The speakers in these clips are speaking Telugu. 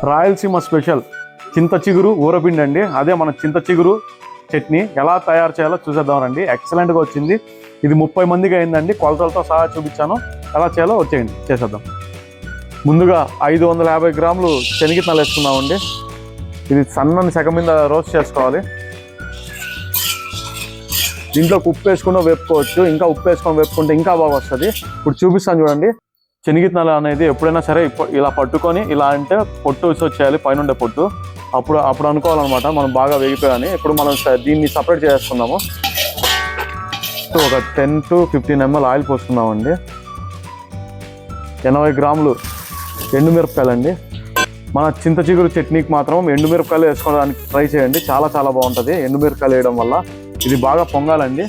రాయలసీమ స్పెషల్ చింత చిగురు ఊరపిండి అండి. అదే మన చింత చిగురు చట్నీ ఎలా తయారు చేయాలో చూసేద్దాం రండి. ఎక్సలెంట్గా వచ్చింది. ఇది 30 మందికి అయిందండి. కొలతలతో సహా చూపించాను. ఎలా చేయాలో వచ్చేయండి చేసేద్దాం. ముందుగా 550 గ్రాములు శనగిత్తనాలు వేసుకున్నామండి. ఇది సన్నని సెగ మీద రోస్ట్ చేసుకోవాలి. దీంట్లో ఉప్పు వేసుకుని వేపుకోవచ్చు. ఇంకా ఉప్పు వేసుకొని వేపుకుంటే ఇంకా బాగా వస్తుంది. ఇప్పుడు చూపిస్తాను చూడండి. శనగిత్తనాలు అనేది ఎప్పుడైనా సరే ఇలా పట్టుకొని ఇలా అంటే పొట్టు వచ్చేయాలి, పైన ఉండే పొట్టు. అప్పుడు అనుకోవాలన్నమాట మనం బాగా వేగిపోయాని. ఇప్పుడు మనం దీన్ని సపరేట్ చేసుకుందాము. ఒక 10 to 15 ml ఆయిల్ పోసుకుందామండి. 80 గ్రాములు ఎండుమిరపకాయలండి. మన చింత చిగురు చట్నీకి మాత్రం ఎండుమిరపకాయలు వేసుకోవడానికి ట్రై చేయండి. చాలా చాలా బాగుంటుంది ఎండుమిరపకాయలు వేయడం వల్ల. ఇది బాగా పొంగాలండి.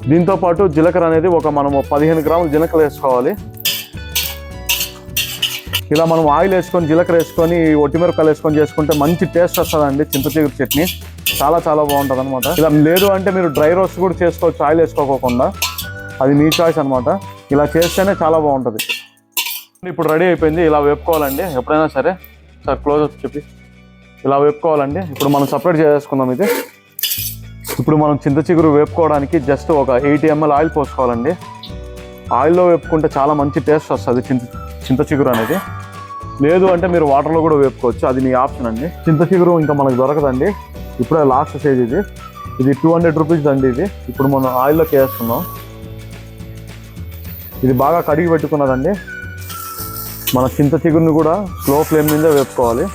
దీంతోపాటు జీలకర్ర అనేది మనము 15 గ్రాములు జీలకర్ర వేసుకోవాలి. ఇలా మనం ఆయిల్ వేసుకొని జీలకర్ర వేసుకొని ఒట్టిమిరపకాయలు వేసుకొని చేసుకుంటే మంచి టేస్ట్ వస్తుందండి చింత చిగురు చట్నీ. చాలా చాలా బాగుంటుంది అనమాట. ఇలా లేదు అంటే మీరు డ్రై రోస్ట్ కూడా చేసుకోవచ్చు ఆయిల్ వేసుకోకుండా. అది మీ చాయిస్ అనమాట. ఇలా చేస్తేనే చాలా బాగుంటుంది. ఇప్పుడు రెడీ అయిపోయింది. ఇలా వేపుకోవాలండి. ఎప్పుడైనా సరే సార్ క్లోజ్ అప్ చెప్పి ఇలా వేపుకోవాలండి. ఇప్పుడు మనం సపరేట్ చేసుకుందాం. ఇది ఇప్పుడు మనం చింత చిగురు వేపుకోవడానికి జస్ట్ ఒక 80 ml ఆయిల్ పోసుకోవాలండి. ఆయిల్లో వేపుకుంటే చాలా మంచి టేస్ట్ వస్తుంది చింత చిగురు అనేది. లేదు అంటే మీరు వాటర్లో కూడా వేపుకోవచ్చు. అది మీ ఆప్షన్ అండి. చింత చిగురు ఇంకా మనకు దొరకదండి. ఇప్పుడే లాస్ట్ స్టేజ్ ఇది 200 రూపీస్ అండి. ఇది ఇప్పుడు మనం ఆయిల్లోకి వేసుకున్నాం. ఇది బాగా కడిగి పెట్టుకున్నదండి. మన చింత చిగురుని కూడా స్లో ఫ్లేమ్ మీద వేపుకోవాలి.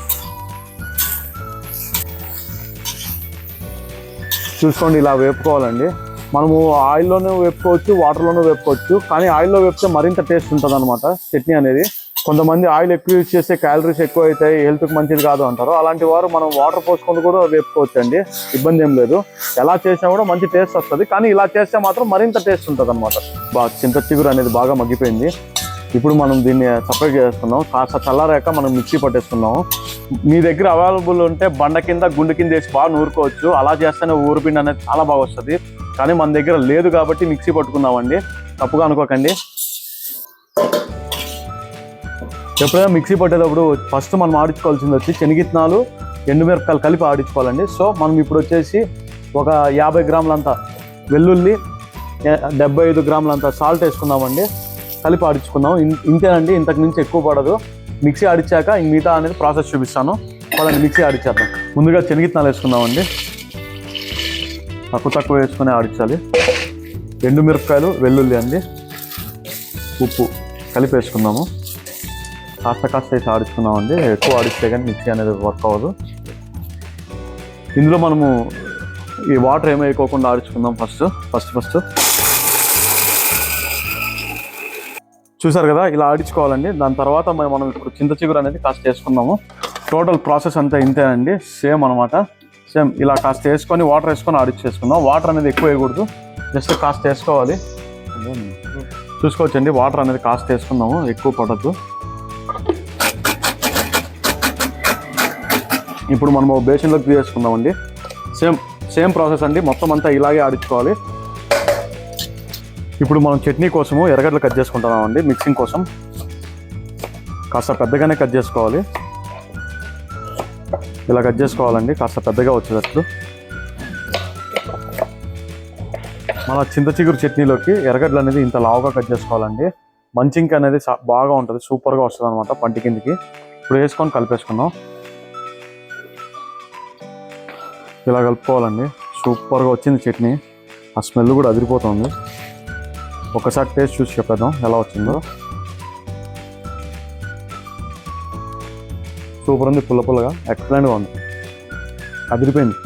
చూసుకోండి ఇలా వేపుకోవాలండి. మనము ఆయిల్లోనే వేపుకోవచ్చు, వాటర్లోనే వేపుకోవచ్చు. కానీ ఆయిల్లో వేపితే మరింత టేస్ట్ ఉంటుంది అనమాట చట్నీ అనేది. కొంతమంది ఆయిల్ ఎక్కువ యూజ్ చేస్తే క్యాలరీస్ ఎక్కువ అవుతాయి, హెల్త్కి మంచిది కాదు అంటారు. అలాంటి వారు మనం వాటర్ పోసుకొని కూడా వేపుకోవచ్చు అండి. ఇబ్బంది ఏం లేదు. ఎలా చేసినా కూడా మంచి టేస్ట్ వస్తుంది. కానీ ఇలా చేస్తే మాత్రం మరింత టేస్ట్ ఉంటుంది అనమాట. చింత చిగురు అనేది బాగా మగ్గిపోయింది. ఇప్పుడు మనం దీన్ని సపరేట్ చేసుకుందాం. కాస్త చల్లారాక మనం మిక్సీ పట్టేసుకుందాము. మీ దగ్గర అవైలబుల్ ఉంటే బండ కింద గుండు కింద వేసి బాగా నూరుకోవచ్చు. అలా చేస్తేనే ఊరిపిండి అనేది చాలా బాగా వస్తుంది. కానీ మన దగ్గర లేదు కాబట్టి మిక్సీ పట్టుకుందామండి. తప్పుగా అనుకోకండి. ఎప్పుడైనా మిక్సీ పట్టేటప్పుడు ఫస్ట్ మనం ఆడించుకోవాల్సింది శనగిత్తనాలు ఎండుమిరపకాయలు కలిపి ఆడించుకోవాలండి. సో మనం ఇప్పుడు వచ్చేసి ఒక 50 గ్రాములంత వెల్లుల్లి, 75 గ్రాములంత సాల్ట్ వేసుకుందామండి. కలిపి ఆడించుకుందాం. ఇంతేనండి. ఇంతకు మించి ఎక్కువ పడదు. మిక్సీ ఆడించాక మిగతా అనేది ప్రాసెస్ చూపిస్తాను. పదండి మిక్సీ ఆడించేద్దాం. ముందుగా శనగిత్తనాలు వేసుకుందామండి. తక్కువ వేసుకొని ఆడించాలి. ఎండుమిరపకాయలు, వెల్లుల్లి అండి, ఉప్పు కలిపి వేసుకుందాము. కాస్త వేసి ఆడించుకుందామండి. ఎక్కువ ఆడిస్తే కానీ మిక్సీ అనేది వర్క్ అవ్వదు. ఇందులో మనము ఈ వాటర్ ఏమీ వేయకోకుండా ఆడించుకుందాం. ఫస్ట్ చూసారు కదా ఇలా ఆడించుకోవాలండి. దాని తర్వాత మనం ఇప్పుడు చింత చిగురు అనేది కాస్త వేసుకుందాము. టోటల్ ప్రాసెస్ అంతా ఇంతేనండి. సేమ్ అనమాట. సేమ్ ఇలా కాస్త వేసుకొని వాటర్ వేసుకొని ఆడించేసుకుందాం. వాటర్ అనేది ఎక్కువ వేయకూడదు. జస్ట్ కాస్త వేసుకోవాలి. చూసుకోవచ్చండి. వాటర్ అనేది కాస్త వేసుకుందాము. ఎక్కువ పడద్దు. ఇప్పుడు మనము బేసిన్లోకి తీసుకుందామండి. సేమ్ ప్రాసెస్ అండి. మొత్తం అంతా ఇలాగే ఆడించుకోవాలి. ఇప్పుడు మనం చట్నీ కోసము ఎర్రగడ్డలు కట్ చేసుకుంటున్నామండి. మిక్సింగ్ కోసం కాస్త పెద్దగానే కట్ చేసుకోవాలి. ఇలా కట్ చేసుకోవాలండి. కాస్త పెద్దగా వచ్చేటట్లు. మన చింత చిగురు చట్నీలోకి ఎర్రగడ్డలు అనేది ఇంత లావుగా కట్ చేసుకోవాలండి. మంచింగ్ అనేది బాగా ఉంటుంది. సూపర్గా వస్తుంది అనమాట పంటి కిందికి. ఇప్పుడు వేసుకొని కలిపేసుకుందాం. ఇలా కలుపుకోవాలండి. సూపర్గా వచ్చింది చట్నీ. ఆ స్మెల్ కూడా అదిరిపోతుంది. ఒకసారి టేస్ట్ చూసి చెప్పేద్దాం ఎలా వచ్చిందో. సూపర్ ఉంది. పుల్లగా ఎక్సలెంట్గా ఉంది. అదిరిపోయింది.